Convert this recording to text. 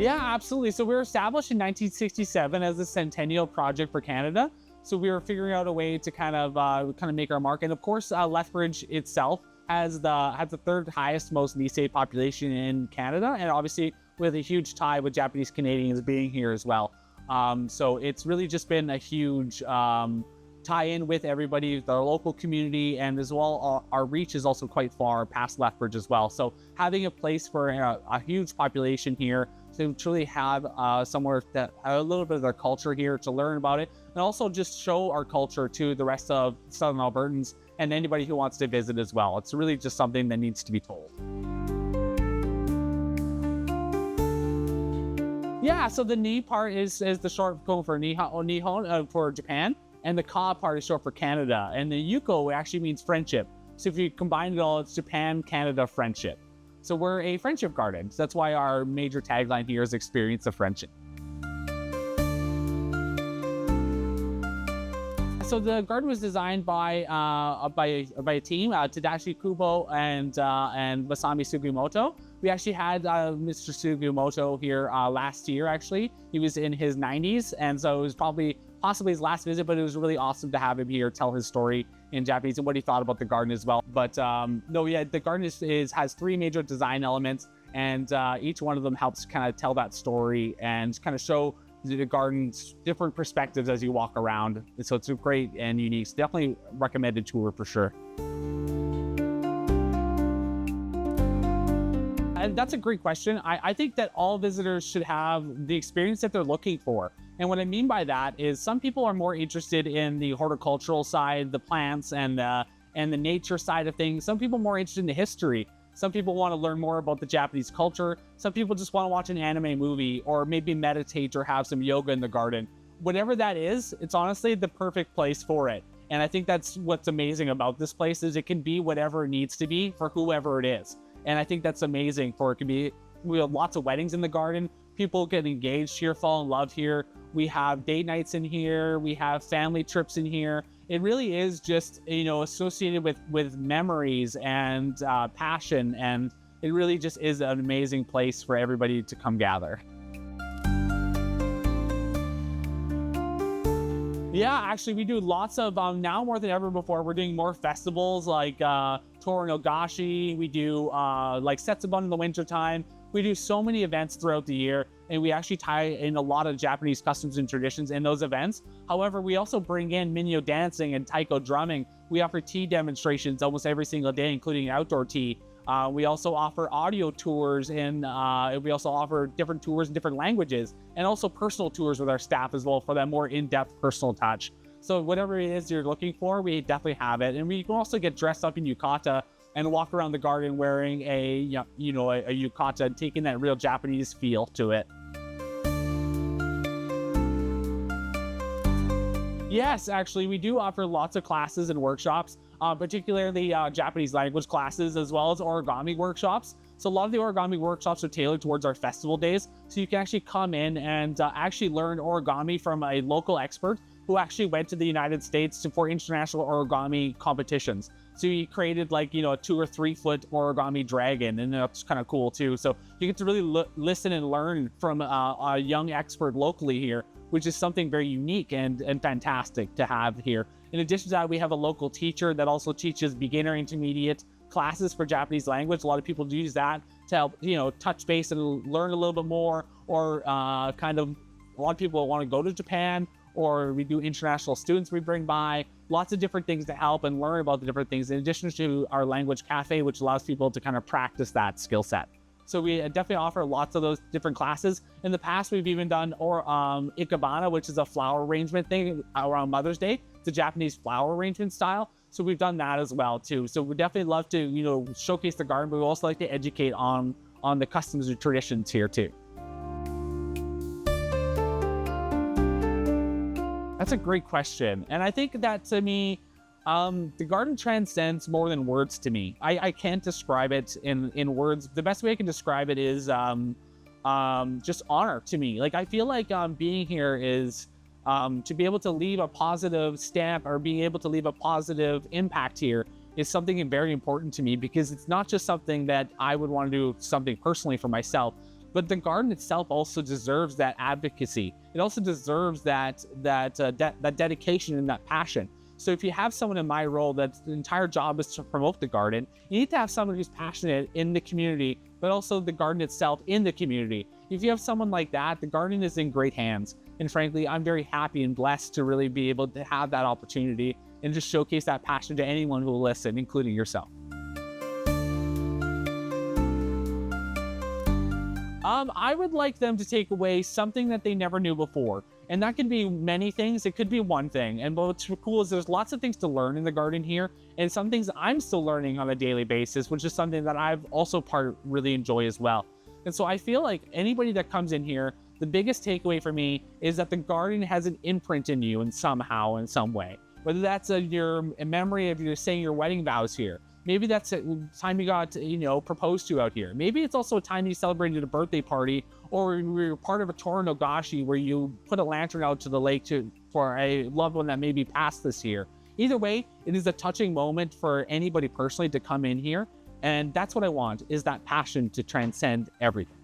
Yeah, absolutely. So we were established in 1967 as a centennial project for Canada. So we were figuring out a way to kind of make our mark. And of course, Lethbridge itself has the third highest most Nisei population in Canada, and obviously with a huge tie with Japanese Canadians being here as well. So it's really just been a huge tie-in with everybody, the local community, and as well our reach is also quite far past Lethbridge as well. So having a place for a huge population here to truly have somewhere that a little bit of their culture here, to learn about it, and also just show our culture to the rest of Southern Albertans and anybody who wants to visit as well. It's really just something that needs to be told. Yeah, so the ni part is the short form for nihon for Japan, and the ka part is short for Canada, and the yuko actually means friendship. So if you combine it all, it's Japan, Canada, friendship. So we're a friendship garden. So that's why our major tagline here is experience of friendship. So the garden was designed by a team, Tadashi Kubo and Masami Sugimoto. We actually had Mr. Sugimoto here last year, actually. He was in his 90s, and so it was possibly his last visit, but it was really awesome to have him here tell his story in Japanese and what he thought about the garden as well. But no, yeah, the garden has three major design elements, and each one of them helps kind of tell that story and kind of show the garden's different perspectives as you walk around. So it's a great and unique, definitely recommended tour for sure. And that's a great question. I think that all visitors should have the experience that they're looking for. And what I mean by that is some people are more interested in the horticultural side, the plants and the nature side of things. Some people are more interested in the history. Some people want to learn more about the Japanese culture. Some people just want to watch an anime movie or maybe meditate or have some yoga in the garden. Whatever that is, it's honestly the perfect place for it. And I think that's what's amazing about this place is it can be whatever it needs to be for whoever it is. And I think that's amazing for it can be. We have lots of weddings in the garden. People get engaged here, fall in love here. We have date nights in here. We have family trips in here. It really is just, associated with memories and passion. And it really just is an amazing place for everybody to come gather. Yeah, actually, we do lots of, now more than ever before, we're doing more festivals like Toru no Gashi. We do like Setsubun in the wintertime. We do so many events throughout the year, and we actually tie in a lot of Japanese customs and traditions in those events. However, we also bring in minyo dancing and taiko drumming. We offer tea demonstrations almost every single day, including outdoor tea. We also offer audio tours, and we also offer different tours in different languages, and also personal tours with our staff as well for that more in-depth personal touch. So whatever it is you're looking for, we definitely have it. And we can also get dressed up in yukata and walk around the garden wearing a yukata and taking that real Japanese feel to it. Yes, actually, we do offer lots of classes and workshops, particularly Japanese language classes, as well as origami workshops. So a lot of the origami workshops are tailored towards our festival days. So you can actually come in and actually learn origami from a local expert who actually went to the United States for international origami competitions. So he created like, a 2 or 3 foot origami dragon, and that's kind of cool too. So you get to really listen and learn from a young expert locally here, which is something very unique and fantastic to have here. In addition to that, we have a local teacher that also teaches beginner, intermediate classes for Japanese language. A lot of people use that to help, touch base and learn a little bit more, or a lot of people want to go to Japan, or we do international students we bring by. Lots of different things to help and learn about the different things, in addition to our language cafe, which allows people to kind of practice that skill set. So we definitely offer lots of those different classes. In the past, we've even done ikebana, which is a flower arrangement thing around Mother's Day. It's a Japanese flower arrangement style. So we've done that as well too. So we definitely love to, showcase the garden, but we also like to educate on the customs and traditions here too. That's a great question. And I think that to me, the garden transcends more than words to me. I can't describe it in words. The best way I can describe it is just honor to me. Like, I feel like being here is to be able to leave a positive stamp or being able to leave a positive impact here is something very important to me, because it's not just something that I would want to do something personally for myself, But the garden itself also deserves that advocacy. It also deserves that dedication and that passion. So if you have someone in my role that's the entire job is to promote the garden, you need to have someone who's passionate in the community, but also the garden itself in the community. If you have someone like that, the garden is in great hands. And frankly, I'm very happy and blessed to really be able to have that opportunity and just showcase that passion to anyone who will listen, including yourself. I would like them to take away something that they never knew before. And that could be many things. It could be one thing. And what's cool is there's lots of things to learn in the garden here. And some things I'm still learning on a daily basis, which is something that I've also really enjoy as well. And so I feel like anybody that comes in here, the biggest takeaway for me is that the garden has an imprint in you in somehow, in some way. Whether that's a memory of you saying your wedding vows here. Maybe that's a time you got, proposed to out here. Maybe it's also a time you celebrated a birthday party, or you're part of a tour in Ogashi where you put a lantern out to the lake for a loved one that maybe passed this year. Either way, it is a touching moment for anybody personally to come in here. And that's what I want, is that passion to transcend everything.